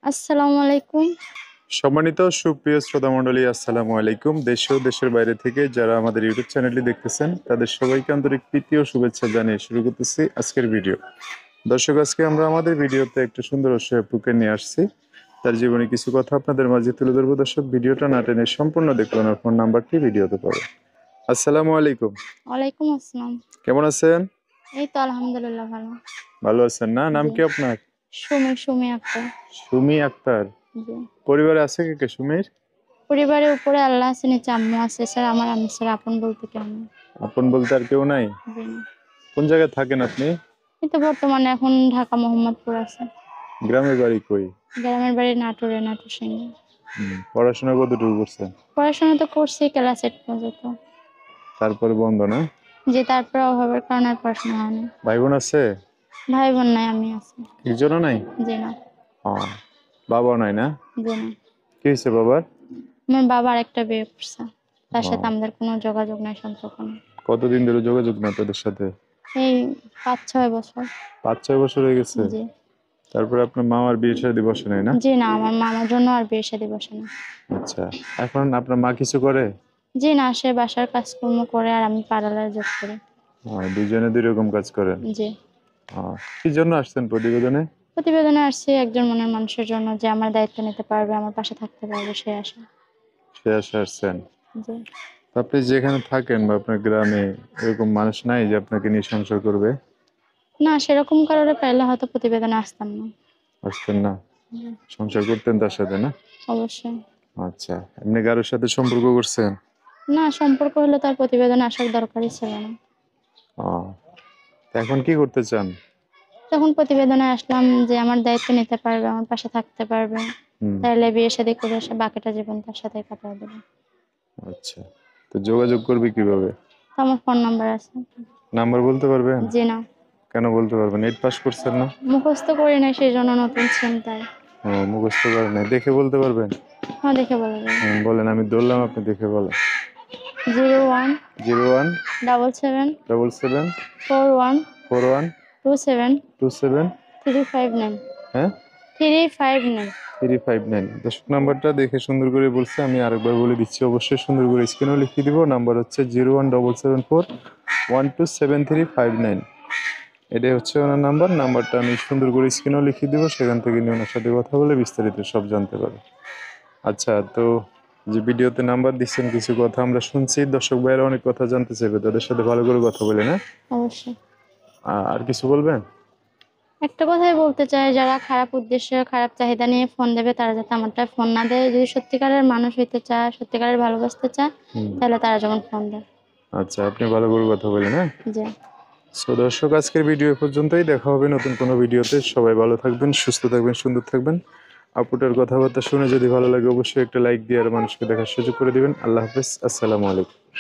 আসসালামু আলাইকুম। সম্মানিত সুপ্রিয় শ্রোতা মণ্ডলী, আসসালামু আলাইকুম। দেশ ও দেশের বাইরে থেকে যারা আমাদের ইউটিউব চ্যানেলটি দেখতেছেন তাদের সবাইকে আন্তরিক প্রীতি ও শুভেচ্ছা জানিয়ে শুরু করতেছি আজকের ভিডিও। দর্শক, আজকে আমরা আমাদের ভিডিওতে একটা সুন্দর অসহায়পুকে নিয়ে আসছি। তার জীবনে কিছু কথা আপনাদের মাঝে তুলে ধরবো। দর্শক, ভিডিওটা না টেনে সম্পূর্ণ দেখুন। আর ফোন নাম্বারটি ভিডিওতে পাবে। আসসালামু আলাইকুম। ওয়ালাইকুম আসসালাম। কেমন আছেন? এই তো আলহামদুলিল্লাহ ভালো। ভালো আছেন না? নাম জি। কি আপনার? সুমি আক্তার। সুমি আক্তার। জি। পরিবারে আছে কে কে সুমির? পরিবারের উপরে আল্লাহ আছে, নিচে আম্মু আছে, স্যার আমার আম্মু স্যার আপন বলতে কেউ নেই। আপন বলতে আর কেউ নাই? জি না। কোন জায়গায় থাকেন আপনি? এই তো বর্তমানে এখন ঢাকা মোহাম্মদপুর আছে। গ্রামের বাড়ি কই? গ্রামের বাড়ি নাটোর সিংহে। পড়াশোনা কতটুকু করছেন? পড়াশোনা তো করছি ক্লাস 8 পর্যন্ত। তারপরে বন্ধ না? যে তারপর অভাবের কারণে আর পড়াশোনা হয়নি। ভাই বোন আছে? ভাই বোন নাই, আমি আছি। একজনও নাই? জি না। বাবা নাই না? জি না। কি হয়েছে বাবার? আমার বাবা আরেকটা বিয়ে করছে, তার সাথে ও, আমাদের কোনো যোগাযোগ নাই, সম্পর্ক নেই। কতদিন ধরে যোগাযোগ না তাদের সাথে? এই 5-6 বছর। 5-6 বছর হয়ে গেছে? জি। তারপরে আপনার মামার বিয়ে শাদী বসে নাই না? জি না, আমার মামার জন্য আর বিয়ে শাদী বসে না। আচ্ছা, এখন আপনার মা কিছু করে? জি না, সে বাসার কাজকর্ম করে আর আমি পার্লারে জব করি। দুজনে দুই রকম কাজ করেন? জি। কি জন্য আসছেন প্রতিবেদনে? প্রতিবেদনে আসছি একজন মনের মানুষের জন্য, যে আমার দায়িত্ব নিতে পারবে, আমার পাশে থাকতে পারবে, সে আশা। সে আসে আসছেন? জি। তো আপনি যেখানে থাকেন বা আপনার গ্রামে এরকম মানুষ নাই যে আপনাকে নিয়ে সংসার করবে? না, সেরকম কারোরে পাইলে হয়তো প্রতিবেদনে আসতাম না। আসতেন না? জি। সংসার করতেন তার সাথে না? অবশ্যই। আচ্ছা, এমনি কারোর সাথে সম্পর্ক করছেন? না, সম্পর্ক হলে তার প্রতিবেদনে আসার দরকারই ছিল না। ও, তা এখন কি করতে চান? তখন প্রতিবেদনে আসলাম যে আমার দায়িত্ব নিতে পারবে, আমার পাশে থাকতে পারবে, হুম। তাহলে বিয়ে শাদী করে এসে বাকিটা জীবন তার সাথে কাটায় দেবে। আচ্ছা, তো যোগাযোগ করবে কিভাবে? তো আমার ফোন নাম্বার আছে। নাম্বার বলতে পারবেন? জি না। কেন বলতে পারবেন? নেট পাস করছেন না? মুখস্থ করি না, সেই জন্য নতুন সিম তাই। ও, মুখস্থ করেন নাই, দেখে বলতে পারবেন? হ্যাঁ, দেখে বলা যাবে। বলেন, আমি ধরলাম, আপনি দেখে বলেন। 01 01 77 77 41 41 27 27 359 হ্যাঁ 359। 359। দর্শক, নাম্বারটা দেখে সুন্দর করে বলছে, আমি আরেকবার বলে দিচ্ছি, অবশ্যই সুন্দর করে স্ক্রিনেও লিখে দিব। নাম্বার হচ্ছে 0177412735 এটাই হচ্ছে ওনার নাম্বার। নাম্বারটা আমি সুন্দর করে স্ক্রিনেও লিখে দিব, সেখান থেকে নিয়ে ওনার সাথে কথা বলে বিস্তারিত সব জানতে পারবে। আচ্ছা, তো যে ভিডিওতে নাম্বার দিচ্ছেন, কিছু কথা আমরা শুনছি, দর্শক ভাইয়েরা অনেক কথা জানতে চাইবে, তাদের সাথে ভালো করে কথা বলে না? অবশ্যই। আর কিছু বলবেন? একটা কথাই বলতে চাই, যারা খারাপ উদ্দেশ্য খারাপ চাহিদা নিয়ে ফোন দেবে তারা যাতে আমারটা ফোন না দেয়। যদি সত্যিকারের মানুষ হইতে চায়, সত্যিকারের ভালোবাসতে চায়, তাহলে তারা যেমন ফোন দেয়। আচ্ছা, আপনি ভালো করে কথা বলেন, হ্যাঁ? জি। সো দর্শক, আজকের ভিডিও এ পর্যন্তই। দেখা হবে নতুন কোনো ভিডিওতে। সবাই ভালো থাকবেন, সুস্থ থাকবেন, সুন্দর থাকবেন। আপুটার কথাবার্তা শুনে যদি ভালো লাগে অবশ্যই একটা লাইক দিয়ে আর মানুষকে দেখার সুযোগ করে দিবেন। আল্লাহ হাফেজ, আসসালামু আলাইকুম।